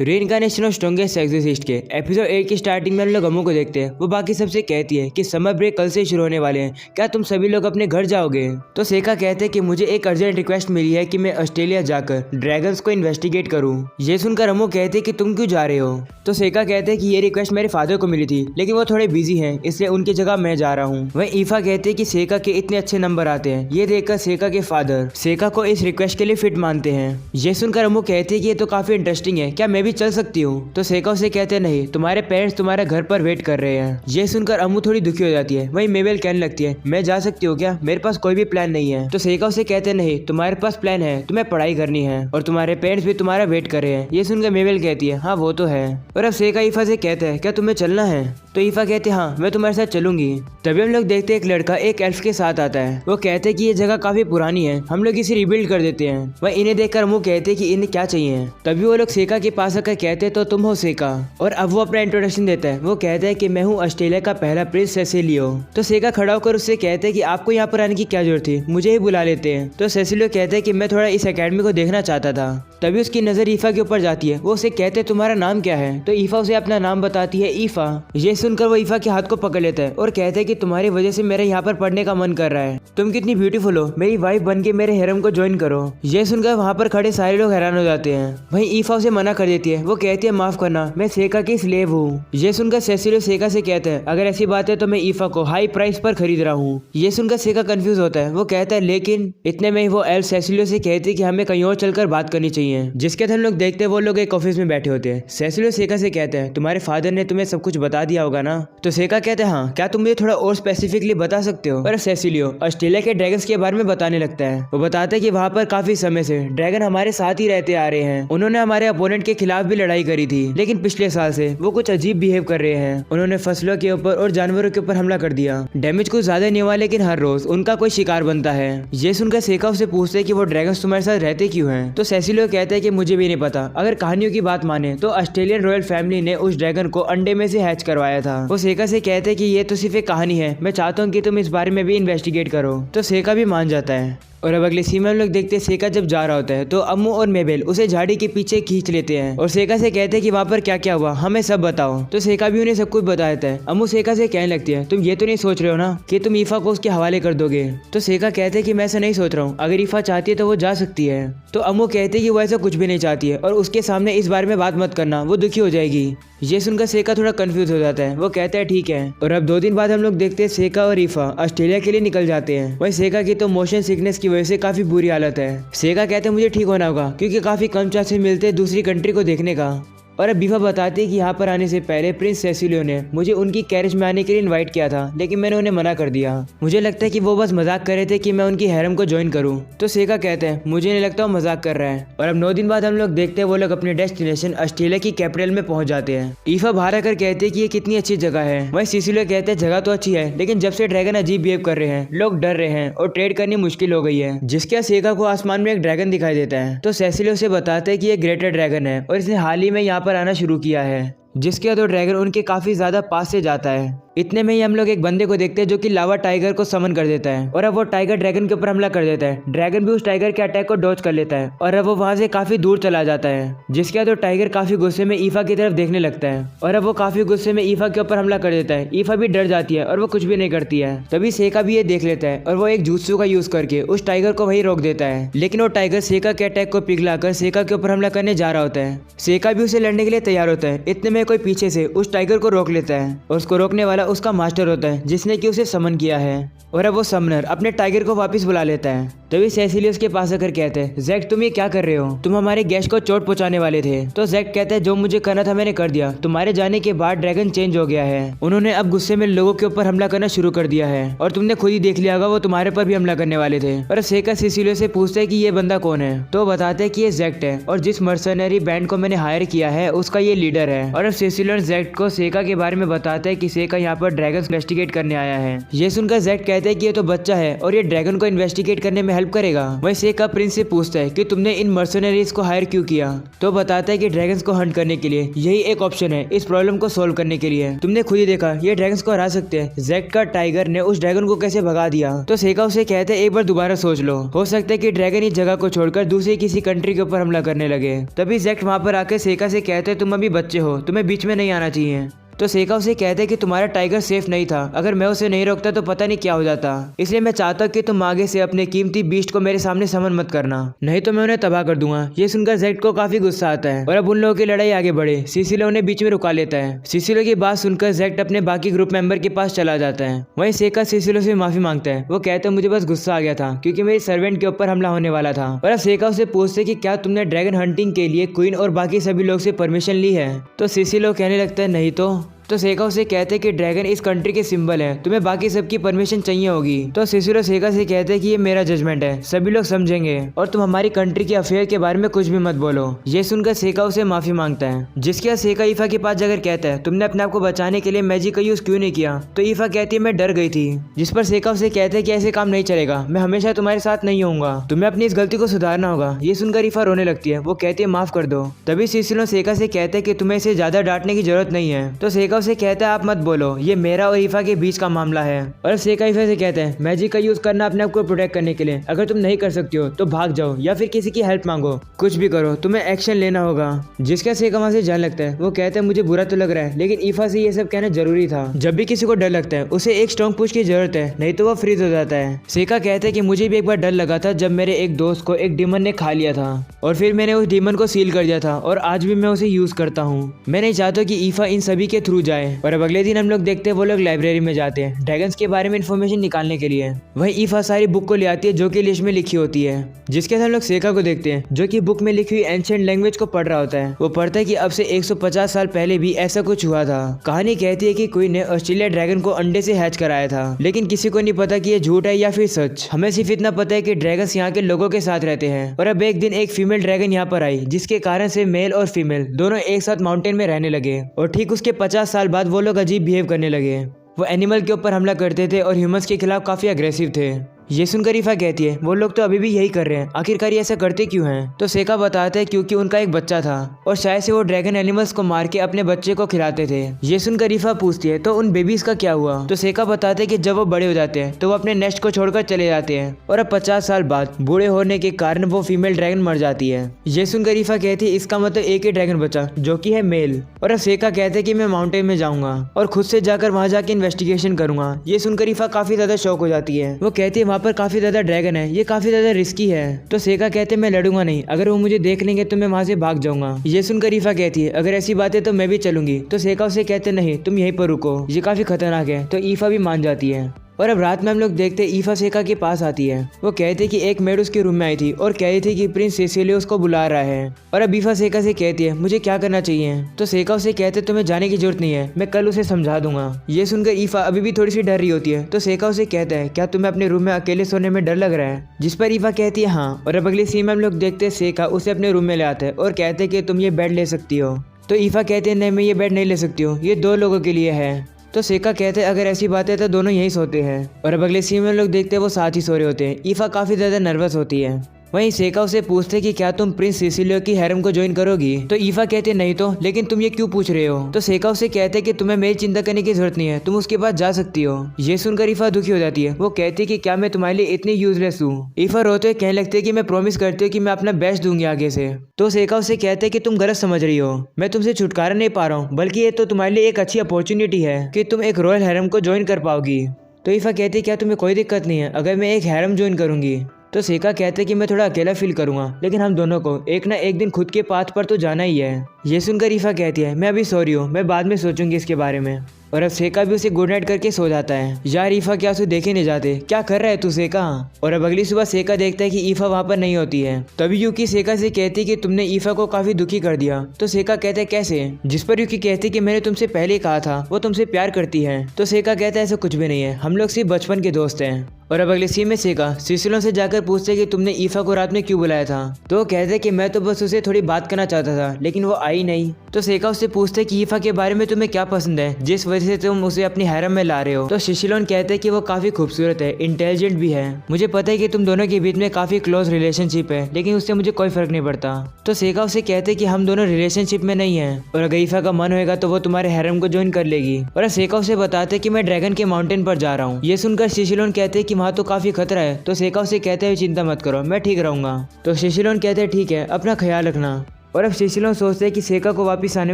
Reincarnation of strongest एक्सोसिस्ट के episode 8 की starting में हम लोग अम्मू को देखते हैं। वो बाकी सबसे कहती है कि समर ब्रेक कल से शुरू होने वाले हैं, क्या तुम सभी लोग अपने घर जाओगे। तो सेका कहते हैं कि मुझे एक अर्जेंट रिक्वेस्ट मिली है कि मैं ऑस्ट्रेलिया जाकर ड्रैगन्स को इन्वेस्टिगेट करूं। ये सुनकर अम्मू कहते हैं कि तुम क्यों जा रहे हो। तो सेका कहते हैं कि ये रिक्वेस्ट मेरे फादर को मिली थी, लेकिन वो थोड़े बिजी हैं, इसलिए उनकी जगह मैं जा रहा हूँ। वहीं ईफा कहते हैं कि सेका के इतने अच्छे नंबर आते हैं। ये देखकर सेका के फादर सेका को इस रिक्वेस्ट के लिए फिट मानते हैं। ये सुनकर अम्मू कहती है कि ये तो काफी इंटरेस्टिंग है, क्या मैं भी चल सकती हूँ। तो सेका उसे कहते हैं नहीं, तुम्हारे पेरेंट्स तुम्हारे घर पर वेट कर रहे हैं। ये सुनकर अम्मू थोड़ी दुखी हो जाती है। वहीं मेबेल कहने लगती है मैं जा सकती हूँ क्या, मेरे पास कोई भी प्लान नहीं है। तो सेका उसे कहते हैं नहीं, तुम्हारे पास प्लान है, तुम्हें पढ़ाई करनी है और तुम्हारे पेरेंट्स भी तुम्हारा वेट कर रहे हैं। ये सुनकर मेबेल कहती है हाँ वो तो है। और अब सेका ईफा से कहते हैं क्या तुम्हें चलना है। तो ईफा कहते हैं हाँ मैं तुम्हारे साथ चलूंगी। तभी हम लोग देखते हैं एक लड़का एक एल्फ के साथ आता है। वो कहते हैं कि ये जगह काफी पुरानी है, हम लोग इसे रिबिल्ड कर देते हैं। वह इन्हें देखकर मुँह कहते हैं कि इन्हें क्या चाहिए। तभी वो लोग सेका के पास आकर कहते हैं तो तुम हो सेका। और अब वो अपना इंट्रोडक्शन देता है। वो कहता है कि मैं हूँ ऑस्ट्रेलिया का पहला प्रिंस सेसिलियो। तो सेका खड़ा होकर उससे कहते हैं कि आपको यहाँ पर आने की क्या जरूरत थी, मुझे ही बुला लेते हैं। तो सेसिलियो कहते हैं कि मैं थोड़ा इस एकेडमी को देखना चाहता था। तभी उसकी नजर ईफा के ऊपर जाती है। वो उसे कहते हैं तुम्हारा नाम क्या है। तो ईफा उसे अपना नाम बताती है ईफा। ये सुनकर वो ईफा के हाथ को पकड़ लेता है और कहते हैं कि तुम्हारी वजह से मेरे यहाँ पर पढ़ने का मन कर रहा है, तुम कितनी ब्यूटीफुल हो, मेरी वाइफ बन के मेरे हेरम को ज्वाइन करो। ये सुनकर वहाँ पर खड़े सारे लोग हैरान हो जाते हैं। वहीं ईफा उसे मना कर देती है। वो कहती है माफ करना, मैं सेका की स्लेव हूँ। ये सुनकर सेसिलियो सेका से कहते हैं अगर ऐसी बात है तो मैं ईफा को हाई प्राइस पर खरीद रहा हूँ। ये सुनकर सेका कंफ्यूज होता है। वो कहता है लेकिन इतने में ही वो एल्फ सेसिलियो से कहती है कि हमें कहीं और चलकर बात करनी चाहिए। जिसके बाद हम लोग देखते हैं वो लोग एक ऑफिस में बैठे होते हैं। सेसिलियो सेका से कहते हैं तुम्हारे फादर ने तुम्हें सब कुछ बता दिया होगा ना। तो सेका कहते हैं हाँ, क्या तुम मुझे थोड़ा और स्पेसिफिकली बता सकते हो। पर सेसिलियो ऑस्ट्रेलिया के ड्रैगन्स के बारे में बताने लगता है। वो बताता है कि वहाँ पर काफी समय से ड्रैगन हमारे साथ ही रहते आ रहे हैं। उन्होंने हमारे अपोनेंट के खिलाफ भी लड़ाई करी थी, लेकिन पिछले साल से वो कुछ अजीब बिहेव कर रहे हैं। उन्होंने फसलों के ऊपर और जानवरों के ऊपर हमला कर दिया। डैमेज कुछ ज्यादा नहीं हुआ, लेकिन हर रोज उनका कोई शिकार बनता है। ये सुनकर सेका उससे पूछते है कि वो ड्रैगन्स तुम्हारे साथ रहते क्यों हैं। तो सेसिलियो कहते हैं कि मुझे भी नहीं पता, अगर कहानियों की बात माने तो ऑस्ट्रेलियन रॉयल फैमिली ने उस ड्रैगन को अंडे में से हैच करवाया था। वो सेका से कहते हैं कि ये तो सिर्फ एक कहानी है, मैं चाहता हूँ कि तुम इस बारे में भी इन्वेस्टिगेट करो। तो सेका भी मान जाता है। और अब अगले सीन में हम लोग देखते हैं सेका जब जा रहा होता है तो अम्मू और मेबेल उसे झाड़ी के पीछे खींच लेते हैं और सेका से कहते हैं कि वहाँ पर क्या क्या हुआ हमें सब बताओ। तो सेका भी उन्हें सब कुछ बता देता है। अम्मू सेका से कहने लगती है तुम ये तो नहीं सोच रहे हो ना कि तुम ईफा को उसके हवाले कर दोगे। तो सेका कहते हैं कि मैं ऐसा नहीं सोच रहा हूँ, अगर ईफा चाहती है तो वो जा सकती है। तो अम्मू कहते हैं कि वो ऐसा कुछ भी नहीं चाहती है और उसके सामने इस बारे में बात मत करना, वो दुखी हो जाएगी। ये सुनकर सेका थोड़ा कंफ्यूज हो जाता है। वो कहता है ठीक है। और अब 2 दिन बाद हम लोग देखते हैं सेका और ईफा ऑस्ट्रेलिया के लिए निकल जाते हैं। वहीं सेका की तो मोशन सिकनेस की वजह से काफी बुरी हालत है। सेका कहते हैं मुझे ठीक होना होगा क्योंकि काफी कम चांसेस मिलते हैं दूसरी कंट्री को देखने का। और अब बीफा बताती है कि यहाँ पर आने से पहले प्रिंस सेसिलियो ने मुझे उनकी कैरेज में आने के लिए इनवाइट किया था, लेकिन मैंने उन्हें मना कर दिया। मुझे लगता है कि वो बस मजाक कर रहे थे कि मैं उनकी हैरम को ज्वाइन करूँ। तो सेका कहते हैं मुझे नहीं लगता वो मजाक कर रहा है। और अब 9 दिन बाद हम लोग देखते हैं वो लोग अपने डेस्टिनेशन ऑस्ट्रेलिया की कैपिटल में पहुंच जाते हैं। ईफा बाहर आकर कहते हैं कि ये कितनी अच्छी जगह है। वहीं सेसिलियो कहते हैं जगह तो अच्छी है, लेकिन जब से ड्रैगन अजीब बिहेव कर रहे हैं लोग डर रहे हैं और ट्रेड करनी मुश्किल हो गई है। जिसके सेका को आसमान में एक ड्रैगन दिखाई देता है। तो सेसिलियो से बताते हैं कि ये ग्रेटर ड्रैगन है और इसने हाल ही में यहाँ पर आना शुरू किया है। जिसके बाद ड्रैगन उनके काफी ज्यादा पास से जाता है। इतने में ही हम लोग एक बंदे को देखते हैं जो कि लावा टाइगर को समन कर देता है और अब वो टाइगर ड्रैगन के ऊपर हमला कर देता है। ड्रैगन भी उस टाइगर के अटैक को डॉज कर लेता है और अब वो वहां से काफी दूर चला जाता है। जिसके बाद टाइगर काफी गुस्से में ईफा की तरफ देखने लगता है और अब वो काफी गुस्से में ईफा के ऊपर हमला कर देता है। ईफा भी डर जाती है और वो कुछ भी नहीं करती है। तभी सेका भी ये देख लेता है और वो एक जूत्सु का यूज करके उस टाइगर को वही रोक देता है, लेकिन वो टाइगर सेका के अटैक को पिघलाकर सेका के ऊपर हमला करने जा रहा होता है। सेका भी उसे लड़ने के लिए तैयार होता है। इतने में कोई पीछे से उस टाइगर को रोक लेता है और उसको रोकने वाला उसका मास्टर होता है जिसने कि उसे समन किया है। और अब वो समनर अपने टाइगर को वापस बुला लेता है। तभी सेसिलियस के पास आकर कहते हैं जैक तुम ये क्या कर रहे हो, तुम हमारे गेस्ट को चोट पहुंचाने वाले थे। तो जैक कहता है जो मुझे करना था मैंने कर दिया, तुम्हारे जाने के बाद ड्रैगन चेंज हो गया है, उन्होंने अब गुस्से में लोगों के ऊपर हमला करना शुरू कर दिया है और तुमने खुद ही देख लिया होगा वो तुम्हारे पर भी हमला करने वाले थे। और सेका सेसिलियस से पूछता है कि ये बंदा कौन है। तो बताते हैं कि ये जैक है और जिस मर्सनरी बैंड को मैंने हायर किया है उसका ये लीडर है। और अब सेसिलियस जैक को सेका के बारे में बताता है कि सेका यहाँ यहाँ पर ड्रैगन इन्वेस्टिगेट करने आया है। ये सुनकर जेड कहते हैं कि ये तो बच्चा है और ये ड्रैगन को इन्वेस्टिगेट करने में हेल्प करेगा। वहीं सेका प्रिंस से पूछता है कि तुमने इन मर्सनरीज को हायर क्यों किया, तो बताता है कि ड्रैगन्स को हंट करने के लिए यही एक ऑप्शन है, इस प्रॉब्लम को सोल्व करने के लिए। तुमने खुद ही देखा ये ड्रैगन्स को हरा सकते हैं। जेड का टाइगर ने उस ड्रैगन को कैसे भगा दिया। तो सेका उसे कहते हैं एक बार दोबारा सोच लो, हो सकता है कि ड्रैगन इस जगह को छोड़कर दूसरी किसी कंट्री के ऊपर हमला करने लगे। तभी जेड वहां पर आकर सेका से कहते हैं तुम अभी बच्चे हो, तुम्हें बीच में नहीं आना चाहिए। तो सेका उसे कहते हैं कि तुम्हारा टाइगर सेफ नहीं था, अगर मैं उसे नहीं रोकता तो पता नहीं क्या हो जाता, इसलिए मैं चाहता हूँ कि तुम आगे से अपने कीमती बीस्ट को मेरे सामने समन मत करना, नहीं तो मैं उन्हें तबाह कर दूंगा। ये सुनकर जेड को काफी गुस्सा आता है और अब उन लोगों की लड़ाई आगे बढ़े सिसिलो उन्हें बीच में रुका लेता है। सिसिलो की बात सुनकर जेड अपने बाकी ग्रुप मेंबर के पास चला जाता है। वहीं सेका सिसिलो से माफी मांगता है। वो कहते हैं मुझे बस गुस्सा आ गया था क्योंकि मेरी सर्वेंट के ऊपर हमला होने वाला था। और अब सेका उसे पूछते कि क्या तुमने ड्रैगन हंटिंग के लिए क्वीन और बाकी सभी लोग से परमिशन ली है। तो सिसिलो कहने लगता है नहीं तो सेका उसे कहते हैं कि ड्रैगन इस कंट्री के सिंबल है, तुम्हें बाकी सबकी परमिशन चाहिए होगी। तो सिसिलो सेका से कहते हैं कि ये मेरा जजमेंट है, सभी लोग समझेंगे और तुम हमारी कंट्री के अफेयर के बारे में कुछ भी मत बोलो। ये सुनकर सेका उसे माफी मांगता है, जिसके बाद सेका ईफा के पास जाकर कहता है तुमने अपने आप को बचाने के लिए मैजिक का यूज क्यों नहीं किया। तो ईफा कहती है मैं डर गई थी। जिस पर सेका उसे कहते हैं कि ऐसे काम नहीं चलेगा, मैं हमेशा तुम्हारे साथ नहीं होऊंगा, तुम्हें अपनी इस गलती को सुधारना होगा। ये सुनकर ईफा रोने लगती है। वो कहती है माफ कर दो। तभी सिसिलो सेका से कहते हैं कि तुम्हें इसे ज्यादा डांटने की जरूरत नहीं है। तो सेका उसे कहता है आप मत बोलो, ये मेरा और ईफा के बीच का मामला है। और सेका ईफा से कहते हैं मैजिक का यूज करना अपने आप को प्रोटेक्ट करने के लिए, अगर तुम नहीं कर सकती हो तो भाग जाओ या फिर किसी की हेल्प मांगो, कुछ भी करो, तुम्हें एक्शन लेना होगा। जिसका सेका वहां से जाने लगता है। वो कहते हैं मुझे बुरा तो लग रहा है लेकिन ईफा से ये सब कहना जरूरी था। जब भी किसी को डर लगता है उसे एक स्ट्रॉन्ग पुश की जरूरत है, नहीं तो वो फ्रीज हो जाता है। सेका कहते हैं कि मुझे भी एक बार डर लगा था जब मेरे एक दोस्त को एक डीमन ने खा लिया था और फिर मैंने उस डीमन को सील कर दिया था और आज भी मैं उसे यूज करता हूँ। मैं नहीं चाहता कि ईफा इन सभी के थ्रू जाए। और अब अगले दिन हम लोग देखते हैं वो लोग लाइब्रेरी में जाते हैं ड्रैगन्स के बारे में इन्फॉर्मेशन निकालने के लिए। वहीं ईफा सारी बुक को ले आती है जो कि लिस्ट में लिखी होती है। जिसके साथ हम लोग सेका को देखते हैं जो कि बुक में लिखी हुई एंशिएंट लैंग्वेज को पढ़ रहा होता है। वो पढ़ता है कि अब से 150 साल पहले भी ऐसा कुछ हुआ था। कहानी कहती है कि क्वीन ने ऑस्ट्रेलिया ड्रैगन को अंडे से हैच कराया था, लेकिन किसी को नहीं पता कि ये झूठ है या फिर सच। हमें सिर्फ इतना पता है कि ड्रैगन्स यहाँ के लोगों के साथ रहते हैं। और अब एक दिन एक फीमेल ड्रैगन यहाँ पर आई, जिसके कारण से मेल और फीमेल दोनों एक साथ माउंटेन में रहने लगे। और ठीक उसके 50 साल बाद वो लोग अजीब बिहेव करने लगे। वो एनिमल के ऊपर हमला करते थे और ह्यूमंस के खिलाफ काफी अग्रेसिव थे। ये सुनकर ईफा कहती है वो लोग तो अभी भी यही कर रहे हैं, आखिरकार ये ऐसा करते क्यों हैं। तो सेका बताता है क्योंकि उनका एक बच्चा था और शायद से वो ड्रैगन एनिमल्स को मार के अपने बच्चे को खिलाते थे। ये सुनकर ईफा पूछती है तो उन बेबीज का क्या हुआ। तो सेका बताते है कि जब वो बड़े हो जाते हैं तो वो अपने नेस्ट को छोड़कर चले जाते हैं और अब 50 साल बाद बूढ़े होने के कारण वो फीमेल ड्रैगन मर जाती है। ये सुनकर ईफा कहती है इसका मतलब एक ही ड्रैगन बचा जो कि है मेल। और अब सेका कहते हैं कि मैं माउंटेन में जाऊंगा और खुद से जाकर वहां जाके इन्वेस्टिगेशन करूंगा। ये सुनकर ईफा काफी ज्यादा शौक हो जाती है। वो कहती है वहां पर काफी ज्यादा ड्रैगन है, ये काफी ज्यादा रिस्की है। तो सेका कहते हैं मैं लड़ूंगा नहीं, अगर वो मुझे देख लेंगे तो मैं वहां से भाग जाऊंगा। ये सुनकर ईफा कहती है अगर ऐसी बात है तो मैं भी चलूंगी। तो सेका उसे कहते नहीं तुम यहीं पर रुको, ये काफी खतरनाक है। तो ईफा भी मान जाती है। और अब रात में हम लोग देखते हैं ईफा सेका के पास आती है। वो कहते कि एक मेड उसके रूम में आई थी और कह रही थी कि प्रिंस सिसिलियो उसको बुला रहा है। और अब ईफा सेका से कहती है मुझे क्या करना चाहिए। तो सेका उसे कहते तुम्हें जाने की जरूरत नहीं है, मैं कल उसे समझा दूंगा। ये सुनकर ईफा अभी भी थोड़ी सी डर रही होती है। तो सेका उसे कहता है क्या तुम्हें अपने रूम में अकेले सोने में डर लग रहा है। जिस पर ईफा कहती है हाँ। और अब अगली सीन में हम लोग देखते हैं सेका उसे अपने रूम में ले आता है और कहते हैं कि तुम ये बेड ले सकती हो। तो ईफा कहते हैं नहीं मैं ये बेड नहीं ले सकती हूँ, ये 2 लोगों के लिए है। तो सेका कहते हैं अगर ऐसी बात है तो दोनों यहीं सोते हैं। और अब अगले सीन में लोग देखते हैं वो साथ ही सो रहे होते हैं। ईफा काफी ज्यादा नर्वस होती है। वहीं सेका उसे पूछते कि क्या तुम प्रिंस सिसिलियो की हैरम को ज्वाइन करोगी। तो ईफा कहते नहीं तो, लेकिन तुम ये क्यों पूछ रहे हो। तो सेका उसे कहते कि तुम्हें मेरी चिंता करने की जरूरत नहीं है, तुम उसके पास जा सकती हो। ये सुनकर ईफा दुखी हो जाती है। वो कहती कि क्या मैं तुम्हारे लिए इतनी यूजलेस हूँ। ईफा रोते हुए कहने लगते कि मैं प्रॉमिस करती हूँ कि मैं अपना बेस्ट दूंगी आगे से। तो सेका उसे कहते कि तुम गलत समझ रही हो, मैं तुमसे छुटकारा नहीं पा रहा हूँ, बल्कि ये तो तुम्हारे लिए एक अच्छी अपॉर्चुनिटी है कि तुम एक रॉयल हैरम को ज्वाइन कर पाओगी। तो ईफा कहती क्या तुम्हें कोई दिक्कत नहीं है अगर मैं एक हैरम ज्वाइन करूंगी। तो सेका कहते कि मैं थोड़ा अकेला फील करूंगा, लेकिन हम दोनों को एक ना एक दिन खुद के पाथ पर तो जाना ही है। ये सुनकर ईफा कहती है मैं अभी सॉरी हूँ, मैं बाद में सोचूंगी इसके बारे में। और अब सेका भी उसे गुड नाइट करके सो जाता है। यार ईफा क्या उसे देखे नहीं जाते, क्या कर रहा है तू सेका। और अब अगली सुबह सेका देखता है कि ईफा वहाँ पर नहीं होती है। तभी यूकी सेका से कहती कि तुमने ईफा को काफी दुखी कर दिया। तो सेका कहते कैसे। जिस पर यूकी कहती कि मैंने तुमसे पहले ही कहा था वो तुमसे प्यार करती है। तो सेका कहता है ऐसा कुछ भी नहीं है, हम लोग सिर्फ बचपन के दोस्त हैं। और अब अगले सीन में सेका सिसिलोन से जाकर पूछते कि तुमने ईफा को रात में क्यों बुलाया था। तो वो कहते कि मैं तो बस उसे थोड़ी बात करना चाहता था लेकिन वो आई नहीं। तो सेका उससे पूछते कि ईफा के बारे में तुम्हें क्या पसंद है जिस वजह से तुम उसे अपनी हैरम में ला रहे हो। तो सिसिलोन कहते कि वो काफी खूबसूरत है, इंटेलिजेंट भी है। मुझे पता है कि तुम दोनों के बीच में काफी क्लोज रिलेशनशिप है लेकिन उससे मुझे कोई फर्क नहीं पड़ता। तो सेका उसे कहते कि हम दोनों रिलेशनशिप में नहीं है और अगर ईफा का मन होएगा तो वो तुम्हारे हैरम को ज्वाइन कर लेगी। और सेका उसे बताते कि मैं ड्रैगन के माउंटेन पर जा रहा हूँ। ये सुनकर सिसिलोन कहते कि वहाँ तो काफी खतरा है। तो सेका उसे कहते हैं चिंता मत करो, मैं ठीक रहूंगा। तो सिसिलोन कहते हैं ठीक है, अपना ख्याल रखना। और अब सिसिलोन सोचते हैं कि सेका को वापस आने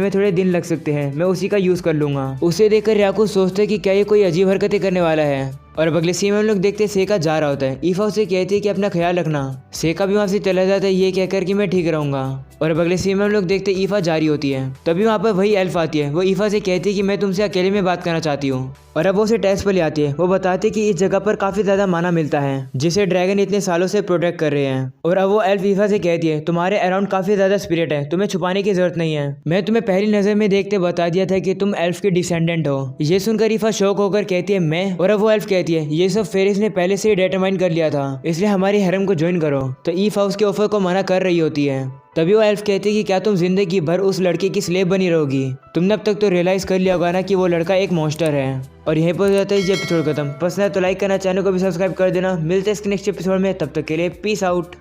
में थोड़े दिन लग सकते हैं, मैं उसी का यूज कर लूंगा। उसे देखकर रयाकू सोचते हैं कि क्या ये कोई अजीब हरकतें करने वाला है। और अब अगले सीन में हम लोग देखते हैं सेका जा रहा होता है। ईफा उसे कहती है कि अपना ख्याल रखना। सेका भी वहाँ से चला जाता है ये कहकर कि मैं ठीक रहूंगा। और अब अगले सीन में हम लोग देखते हैं ईफा जा रही होती है। तभी वहाँ पर वही एल्फ आती है। वो ईफा से कहती है कि मैं तुमसे अकेले में बात करना चाहती हूँ। और अब वो उसे टेस्ट पर ले आती है। वो बताती है कि इस जगह पर काफी ज्यादा माना मिलता है जिसे ड्रैगन इतने सालों से प्रोटेक्ट कर रहे हैं। और अब वो एल्फ ईफा से कहती है तुम्हारे अराउंड काफी ज्यादा स्पिरिट है, तुम्हें छुपाने की जरूरत नहीं है। मैं तुम्हें पहली नजर में देखते बता दिया था कि तुम एल्फ के डिसेंडेंट हो। ये सुनकर ईफा शौक होकर कहती है मैं। और अब वो एल्फ कहती है ये सब फेरिस ने पहले से ही डिटरमाइन कर लिया था, इसलिए हमारी हैरम को ज्वाइन करो। तो ईफा उसके ऑफर को मना कर रही होती है। तभी वो एल्फ कहती है कि क्या तुम जिंदगी भर उस लड़के की स्लेव बनी रहोगी? तुमने अब तक तो रियलाइज कर लिया होगा ना कि वो लड़का एक मॉन्स्टर है। और यहीं पर हो जाता है ये एपिसोड खत्म। पसंद है तो लाइक करना, चैनल को भी सब्सक्राइब कर देना। मिलते हैं इसके नेक्स्ट एपिसोड में, तब तक के लिए पीस आउट।